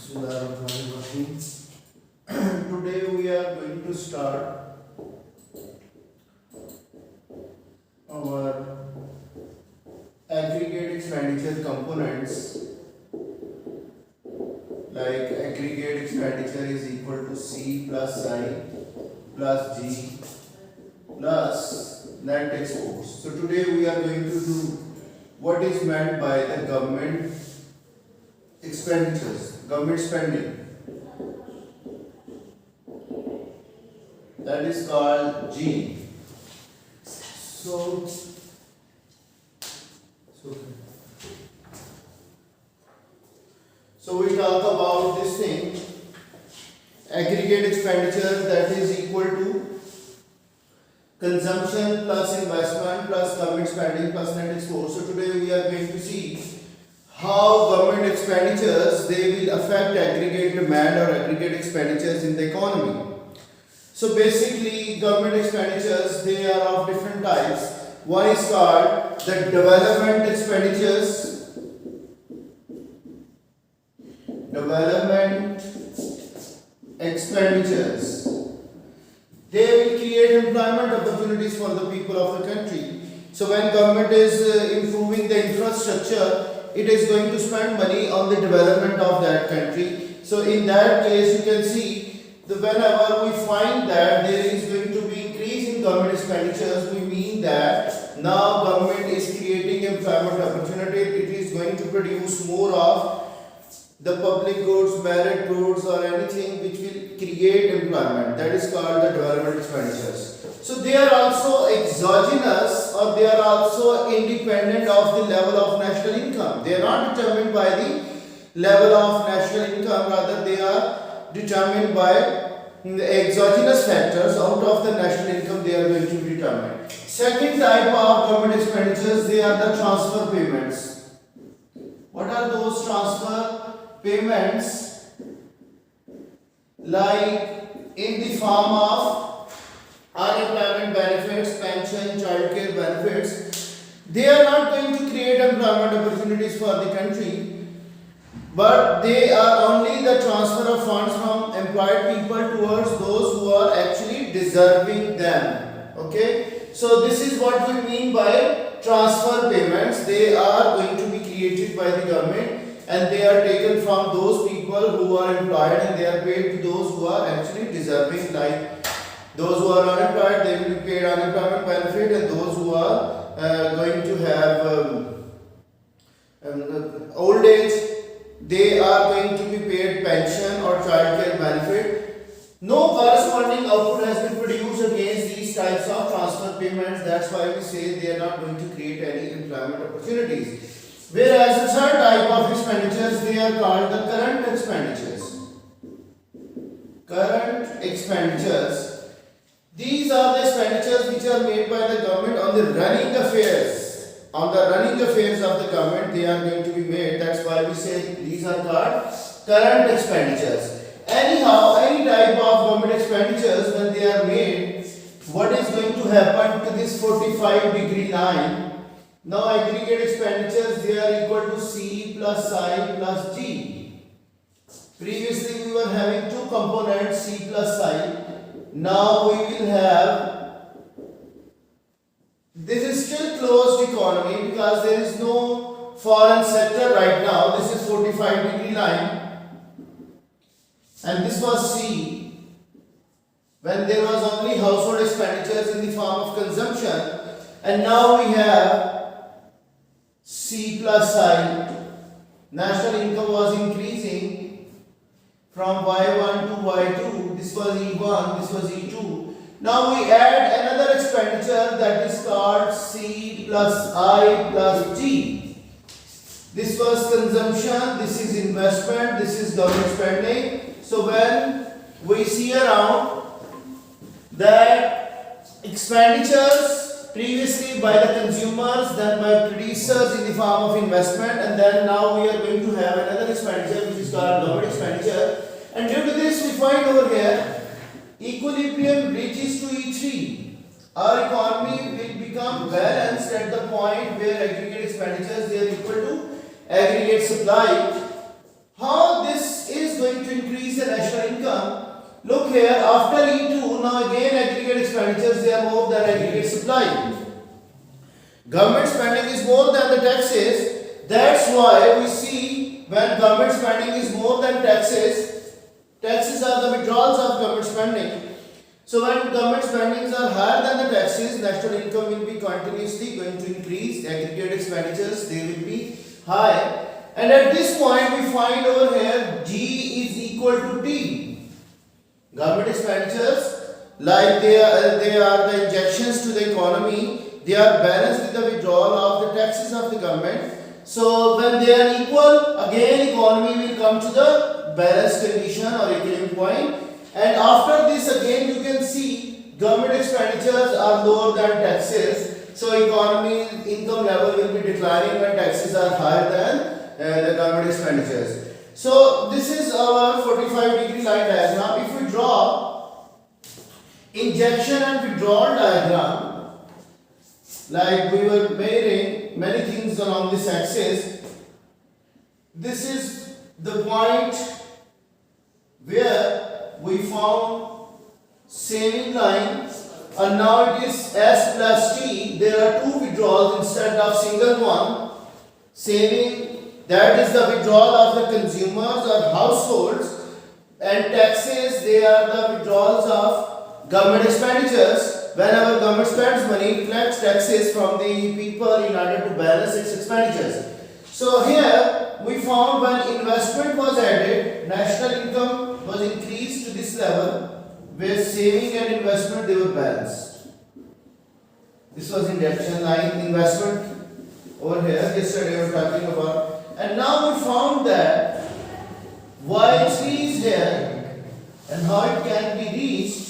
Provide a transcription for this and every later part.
Bismillahirrahmanirrahim. Today we are going to start our aggregate expenditure components. Like aggregate expenditure is equal to C plus I plus G plus net exports. So today we are going to do what is meant by the government expenditures, government spending. That is called G. So we talk about this thing, aggregate expenditure, that is equal to consumption plus investment plus government spending plus net export. So today we are going to see how government expenditures, they will affect aggregate demand or aggregate expenditures in the economy. So basically government expenditures, they are of different types. One is called the development expenditures. Development expenditures. They will create employment opportunities for the people of the country. So when government is improving the infrastructure, it is going to spend money on the development of that country. So in that case, you can see that whenever we find that there is going to be increase in government expenditures, we mean that now government is creating employment opportunity. It is going to produce more of the public goods, merit goods or anything which will create employment. That is called the development expenditures. So they are also exogenous, or they are also independent of the level of national income. They are not determined by the level of national income, rather they are determined by the exogenous factors out of the national income. They are going to be determined. Second type of government expenditures, they are the transfer payments. What are those transfer payments? Like in the form of unemployment benefits, pension, childcare benefits. They are not going to create employment opportunities for the country, but they are only the transfer of funds from employed people towards those who are actually deserving them. Okay, so this is what we mean by transfer payments. They are going to be created by the government, and they are taken from those people who are employed, and they are paid to those who are actually deserving. Like those who are unemployed, they will be paid unemployment benefit, and those who are going to have old age, they are going to be paid pension or childcare benefit. No corresponding output has been produced against these types of transfer payments. That's why we say they are not going to create any employment opportunities. Whereas the third type of expenditures, they are called the current expenditures. Current expenditures. These are the expenditures which are made by the government on the running affairs. On the running affairs of the government, they are going to be made. That's why we say these are called current expenditures. Anyhow, any type of government expenditures, when they are made, what is going to happen to this 45-degree line? Now aggregate expenditures, they are equal to C plus I plus G. Previously we were having two components, C plus I. Now we will have, this is still closed economy because there is no foreign sector right now. This is 45-degree line, and this was C when there was only household expenditures in the form of consumption, and now we have C plus I. National income was increasing from Y1 to Y2. This was E1, this was E2. Now we add another expenditure, that is called C plus I plus G. This was consumption, this is investment, this is government spending. So when we see around that expenditures previously by the consumers, then by producers in the form of investment, and then now we are going to have another expenditure which is called government expenditure. And due to this, we find over here equilibrium reaches to E3. Our economy will become balanced at the point where aggregate expenditures, they are equal to aggregate supply. How this is expenditures, they are more than aggregate supply. Government spending is more than the taxes. That's why we see when government spending is more than taxes, taxes are the withdrawals of government spending. So when government spendings are higher than the taxes, national income will be continuously going to increase. Aggregate expenditures, they will be high. And at this point we find over here G is equal to T. Government expenditures, like they are the injections to the economy, they are balanced with the withdrawal of the taxes of the government. So when they are equal, again economy will come to the balanced condition or equilibrium point. And after this again you can see government expenditures are lower than taxes. So economy income level will be declining when taxes are higher than the government expenditures. So this is our 45-degree line diagram. If we draw injection and withdrawal diagram, like we were measuring many things along this axis, this is the point where we found saving line, and now it is S plus T. There are two withdrawals instead of single one. Saving, that is the withdrawal of the consumers or households, and taxes, they are the withdrawals of government expenditures. Whenever government spends money, it collects taxes from the people in order to balance its expenditures. So here we found when investment was added, national income was increased to this level where saving and investment, they were balanced. This was injection line, investment over here, yesterday we were talking about. And now we found that Y3 is here and how it can be reached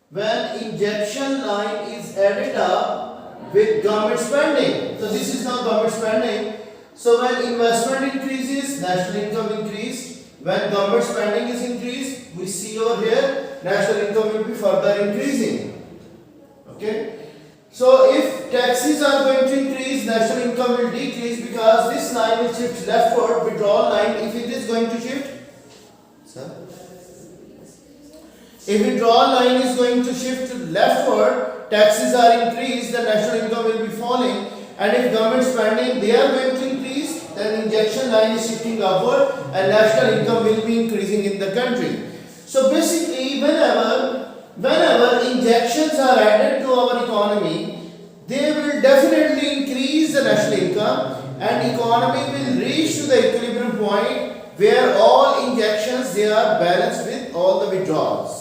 when injection line is added up with government spending. So this is now government spending. So when investment increases, national income increased. When government spending is increased, we see over here, national income will be further increasing. Okay. So if taxes are going to increase, national income will decrease because this line will shift leftward. Withdrawal line, if it is going to shift, sir? If withdrawal line is going to shift leftward, taxes are increased, the national income will be falling. And if government spending, they are going to increase, then injection line is shifting upward and national income will be increasing in the country. So basically, whenever injections are added to our economy, they will definitely increase the national income and economy will reach to the equilibrium point where all injections, they are balanced with all the withdrawals.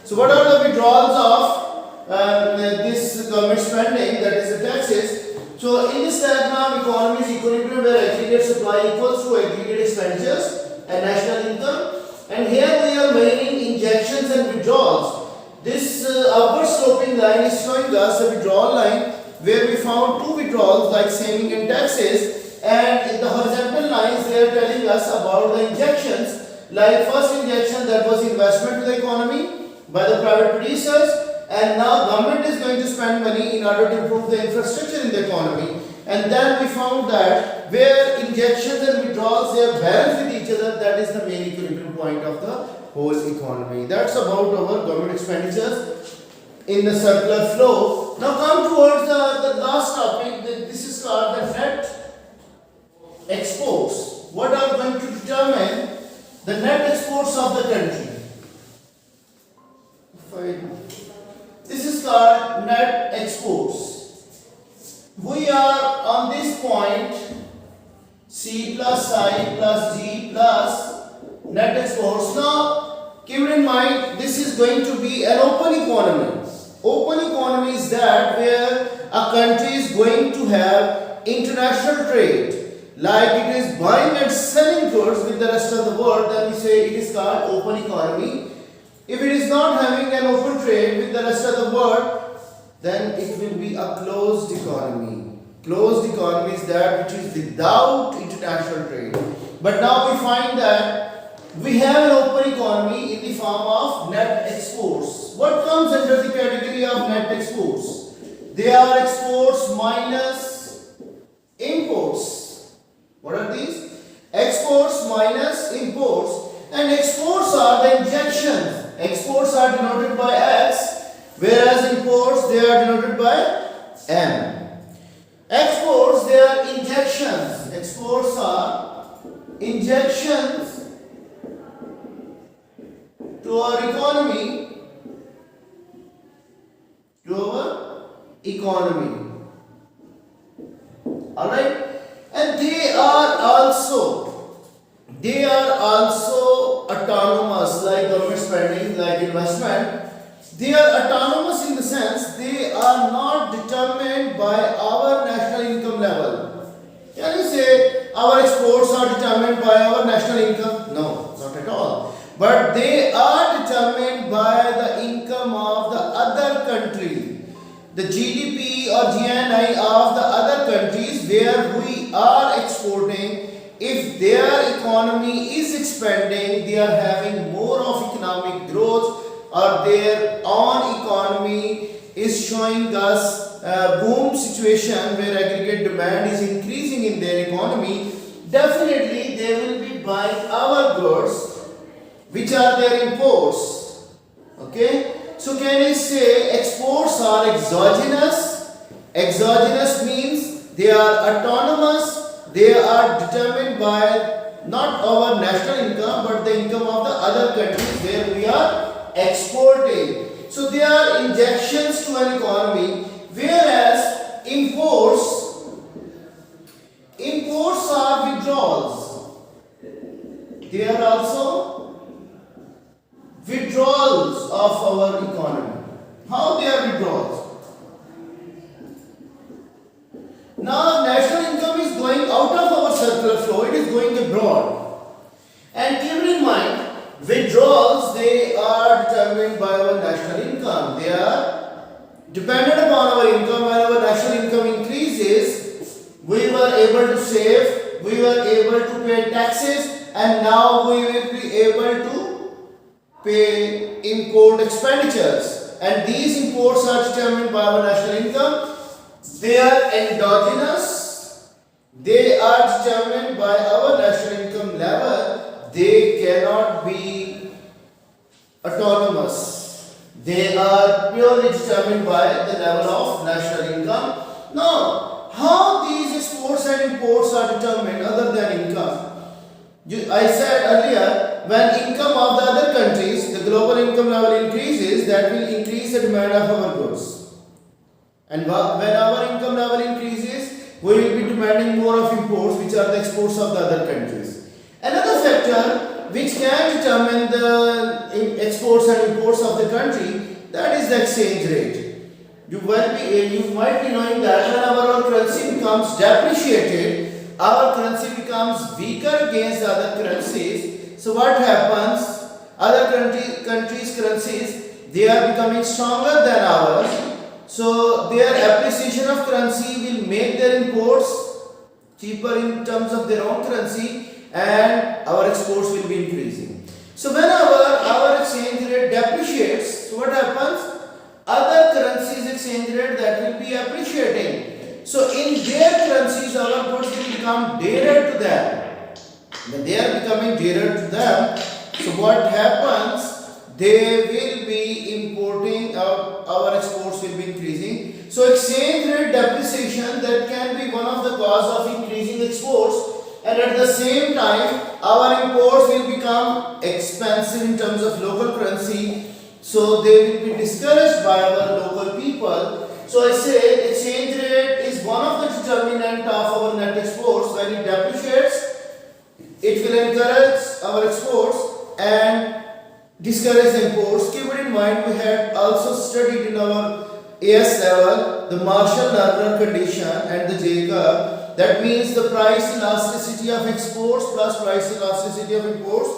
So what are the withdrawals of this government spending, that is the taxes? So in this diagram, economy is equilibrium where aggregate supply equals to aggregate expenditures and national income. And here we are measuring injections and withdrawals. This upward sloping line is showing us the withdrawal line where we found two withdrawals like saving and taxes, and in the horizontal lines they are telling us about the injections, like first injection, that was investment to the economy by the private producers, and now government is going to spend money in order to improve the infrastructure in the economy. And then we found that where injections and withdrawals, they are balanced with each other, that is the main equilibrium point of the whole economy. That's about our government expenditures in the circular flow. Now come towards the last topic. This is called the net exports. What are going to determine the net exports of the country? This is called net exports. We are on this point C plus I plus G plus net exports. Now keep in mind, this is going to be an open economy. Open economy is that where a country is going to have international trade, like it is buying and selling goods with the rest of the world, then we say it is called open economy. If it is not having an open trade with the rest of the world, then it will be a closed economy. Closed economy is that which is without international trade. But now we find that we have an open economy in the form of net exports. What comes under the category of net exports? They are exports minus imports. What are these? Exports minus imports. And exports are the injections. Exports are denoted by X, whereas injections to our economy, alright, and they are also autonomous, like government spending, like investment. They are autonomous in the sense they are not determined by our national income level. Can you say our exports are determined by our national income? No, not at all. But they are determined by the income of the other country, the GDP or GNI of the other countries where we are exporting. If their economy is expanding, they are having more of economic growth, or their own economy is showing us a boom situation where aggregate demand is increasing in their economy, definitely they will be buying our goods, which are their imports. Okay, so can I say exports are exogenous? Exogenous means they are autonomous. They are determined by not our national income but the income of the other countries where we are exporting. So they are injections to an economy, whereas imports are withdrawals. They are also withdrawals of our economy. How they are withdrawals? Now national income is going out of our circular flow, it is going abroad. And keep in mind, withdrawals, they are determined by our national income. They are dependent upon our income. When our national income increases, we were able to save, we were able to pay taxes, and now we will be able to pay import expenditures. And these imports are determined by our national income. They are endogenous. They are determined by our national income level. They cannot be autonomous. They are purely determined by the level of national income. Now, how these exports and imports are determined other than income? I said earlier, when income of the other countries, the global income level increases, that will increase the demand of our goods. And when our income level increases, we will be demanding more of imports, which are the exports of the other countries. Another factor which can determine the exports and imports of the country, that is the exchange rate. You might be knowing that whenever our currency becomes depreciated, our currency becomes weaker against the other currencies. So what happens? Other countries' currencies, they are becoming stronger than ours. So their appreciation of currency will make their imports cheaper in terms of their own currency, and our exports will be increasing. So whenever our exchange rate depreciates, so what happens? Other currencies exchange rate that will be appreciating. So in their currencies, our goods will become dearer to them. When they are becoming dearer to them, so what happens? They will be importing, our exports will be increasing. So exchange rate depreciation, that can be one of the cause of increasing exports, and at the same time our imports will become expensive in terms of local currency. So they will be discouraged by our local people. So I say exchange rate is one of the determinant of our net exports. When it depreciates, it will encourage our exports and discourage imports. Keep it in mind, we had also studied in our AS level the Marshall-Lerner condition and the J curve. That means the price elasticity of exports plus price elasticity of imports,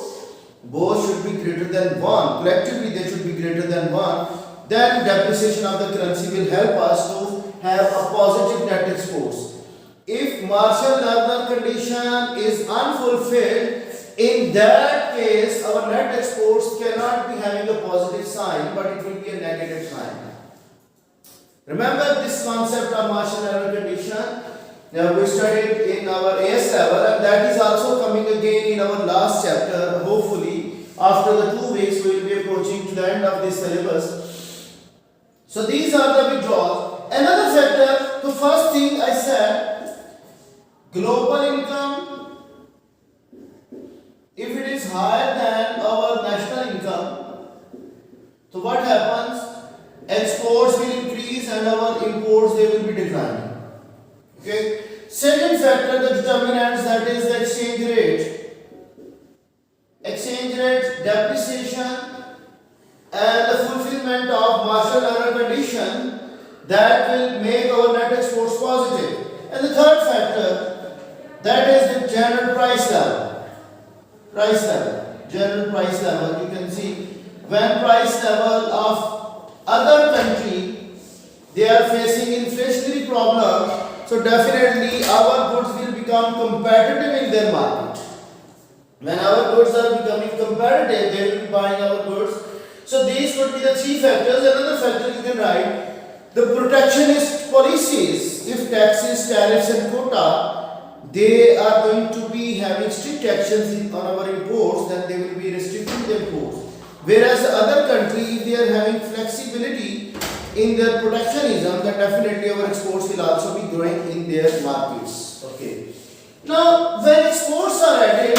both should be greater than 1. Collectively they should be greater than 1. Then depreciation of the currency will help us to have a positive net exports. If Marshall-Lerner condition is unfulfilled, in that case, our net exports cannot be having a positive sign, but it will be a negative sign. Remember this concept of Marshall-Lerner condition? We studied in our AS level, and that is also coming again in our last chapter. Hopefully, after the 2 weeks, we will be approaching to the end of this syllabus. So these are the withdrawals. Another factor, the first thing I said, global income higher than our national income, so what happens? Exports will increase and our imports they will be declining. Okay. Second factor, the determinants, that is the exchange rate. Exchange rate depreciation and the fulfillment of Marshall error condition, that will make our net exports positive. And the third factor, that is the general price level. Price level, general price level. You can see when price level of other country they are facing inflationary problem, so definitely our goods will become competitive in their market. When our goods are becoming competitive, they will be buying our goods. So these could be the three factors. Another factor you can write, the protectionist policies. If taxes, tariffs and quota, they are going to be having strict actions on our imports, then they will be restricting the imports. Whereas the other country, if they are having flexibility in their protectionism, then definitely our exports will also be growing in their markets. Okay. Now, when exports are added,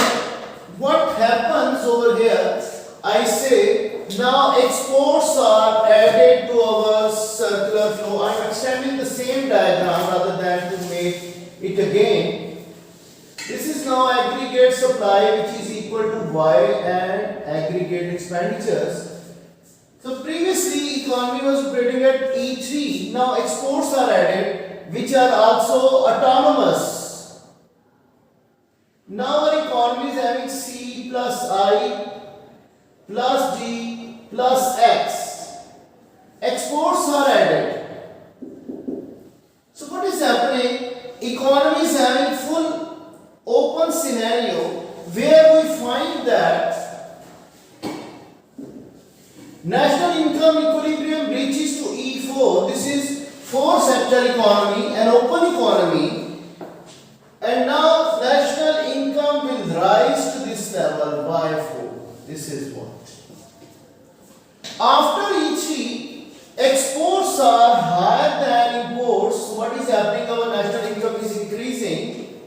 what happens over here? I say now exports are added to our circular flow. I am extending the same diagram rather than to make it again. This is now aggregate supply, which is equal to Y and aggregate expenditures. So previously economy was operating at E3. Now exports are added, which are also autonomous. Now our economy is having C plus I plus G plus X. Exports are added. So what is happening? Economy is having full open scenario where we find that national income equilibrium reaches to E4. This is 4-sector economy, an open economy, and now national income will rise to this level by 4. This is what. After E3, exports are higher than imports. So what is happening? Our national income is increasing,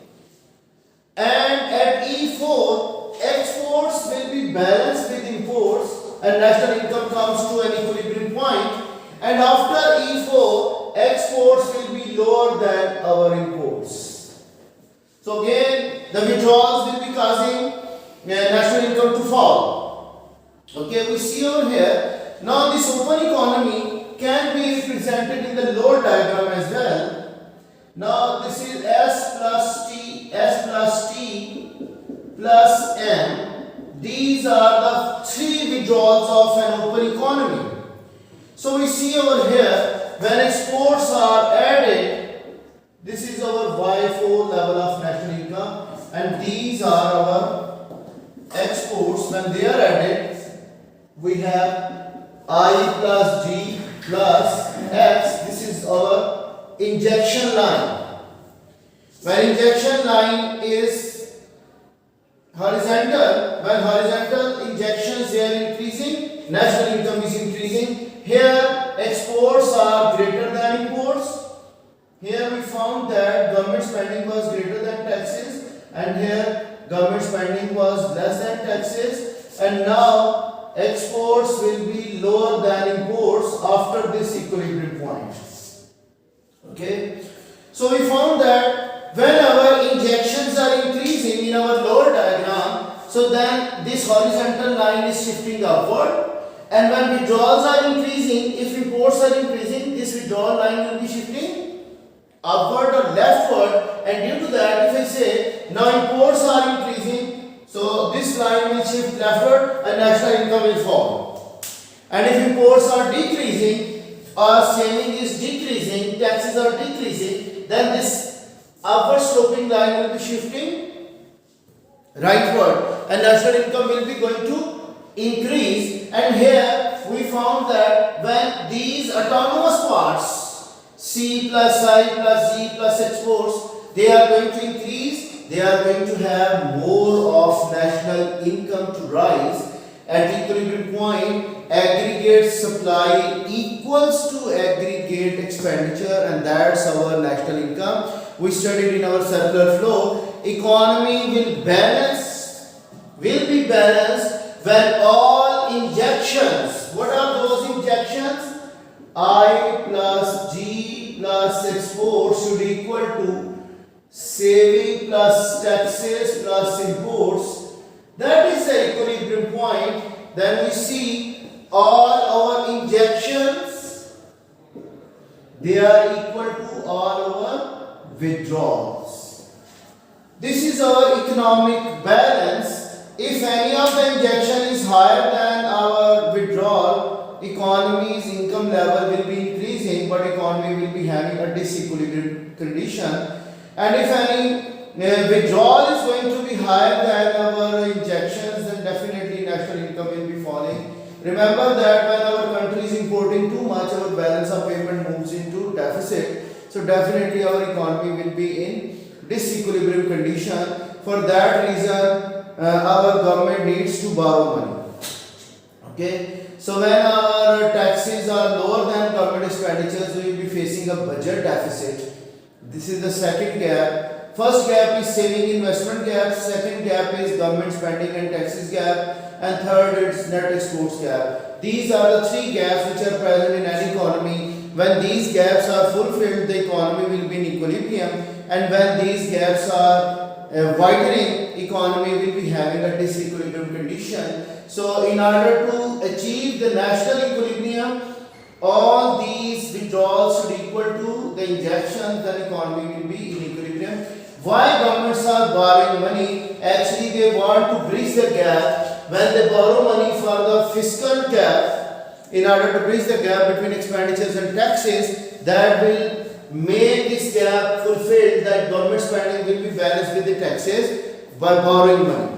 and at E4, exports will be balanced with imports, and national income comes to an equilibrium point. And after E4, exports will be lower than our imports. So again, the withdrawals will be causing national income to fall. Okay, we see over here. Now this open economy can be represented in the lower diagram as well. Now this is S plus T plus M. These are the three withdrawals of an open economy. So we see over here, when exports are added, this is our Y4 level of national income, and these are our exports. When they are added, we have I plus G plus X. This is our injection line. When injection line is horizontal, when horizontal injections they are increasing, national income is increasing. Here exports are greater than imports. Here we found that government spending was greater than taxes, and here government spending was less than taxes, and now exports will be lower than imports after this equilibrium point. Okay, so we found that when our injections are increasing in our lower diagram, so then this horizontal line is shifting upward, and when withdrawals are increasing, if imports are increasing, this withdrawal line will be shifting upward or leftward, and due to that, if I say now imports are increasing, so this line will shift leftward and national income will fall. And if imports are decreasing or saving is decreasing, taxes are decreasing, then this upward sloping line will be shifting rightward and national income will be going to increase. And here we found that when these autonomous parts, C plus I plus G plus exports, they are going to increase, they are going to have more of national income to rise. At equilibrium point, aggregate supply equals to aggregate expenditure, and that's our national income. We studied in our circular flow, economy will be be balanced when all injections, what are those injections? I plus G plus export should equal to saving plus taxes plus imports. That is the equilibrium point. Then we see all our injections, they are equal to all our withdrawals. This is our economic balance. If any of the injection is higher than our withdrawal, economy's income level will be increasing, but economy will be having a disequilibrium condition. And if any withdrawal is going to be higher than our injections, then definitely national income will be falling. Remember that when our country is importing too much, our balance of payment moves into deficit. So definitely our economy will be in disequilibrium condition. For that reason, our government needs to borrow money. Okay. So when our taxes are lower than government expenditures, we will be facing a budget deficit. This is the second gap. First gap is saving investment gap. Second gap is government spending and taxes gap. And third is net exports gap. These are the three gaps which are present in any economy. When these gaps are fulfilled, the economy will be in equilibrium. And when these gaps are widening, economy will be having a disequilibrium condition. So in order to achieve the national equilibrium, all these withdrawals should equal to the injections, then economy will be in equilibrium. Why governments are borrowing money? Actually, they want to bridge the gap. When they borrow money for the fiscal gap, in order to bridge the gap between expenditures and taxes, that will make this gap fulfilled, that government spending will be balanced with the taxes by borrowing money.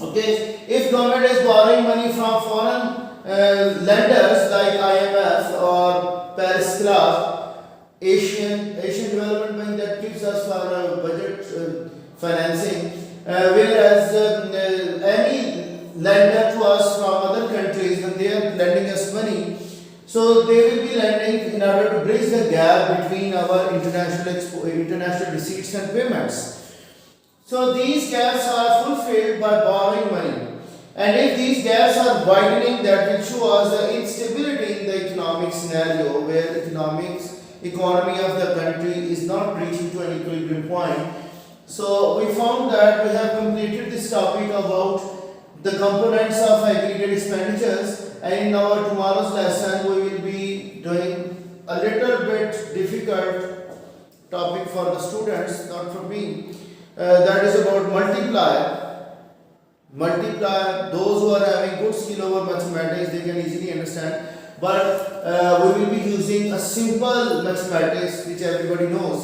Okay, if government is borrowing money from foreign lenders like IMF or Paris Club, Asian Development Bank, that gives us for budget financing, whereas any lender to us from other countries, when they are lending us money, so they will be lending in order to bridge the gap between our international receipts and payments. So these gaps are fulfilled by borrowing money. And if these gaps are widening, that will show us the instability in the economic scenario, where the economy of the country is not reaching to an equilibrium point. So we found that we have completed this topic about the components of aggregate expenditures, and in our tomorrow's lesson we will be doing a little bit difficult topic for the students, not for me. That is about multiplier. Those who are having good skill over mathematics, they can easily understand. But we will be using a simple mathematics which everybody knows.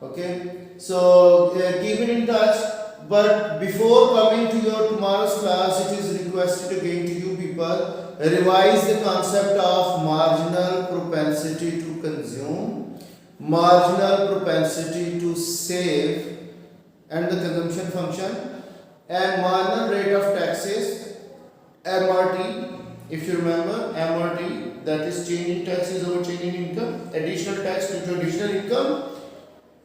Okay, so keep it in touch. But before coming to your tomorrow's class, it is requested again to you people, revise the concept of marginal propensity to consume, marginal propensity to save, and the consumption function, and marginal rate of taxes, MRT. If you remember, MRT, that is change in taxes over change in income, additional tax to additional income.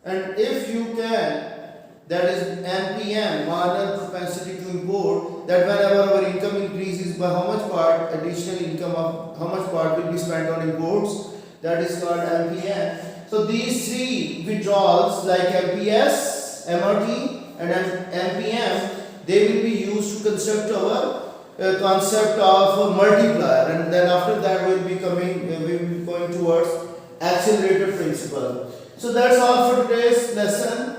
And if you can, that is MPM, marginal propensity to import, that whenever our income increases, by how much part additional income of how much part will be spent on imports, that is called MPM. So these three withdrawals like MPS, MRT and MPM, they will be used to construct our concept of multiplier, and then after that we will be going towards accelerator principle. So that's all for today's lesson.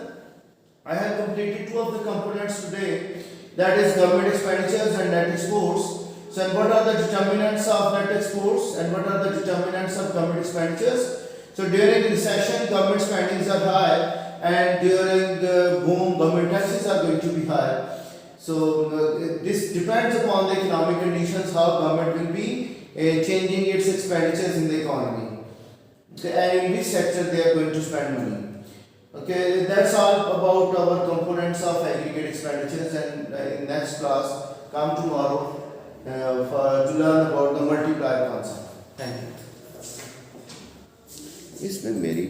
I have completed two of the components today, that is government expenditures and net exports. So and what are the determinants of net exports and what are the determinants of government expenditures? So during recession, government spendings are high, and during the boom, government taxes are going to be high. So this depends upon the economic conditions, how government will be changing its expenditures in the economy, okay, and in which sector they are going to spend money. Okay, that's all about our components of aggregate expenditures, and in next class, come tomorrow to learn about the multiplier concept. Thank you. इसमें मेरी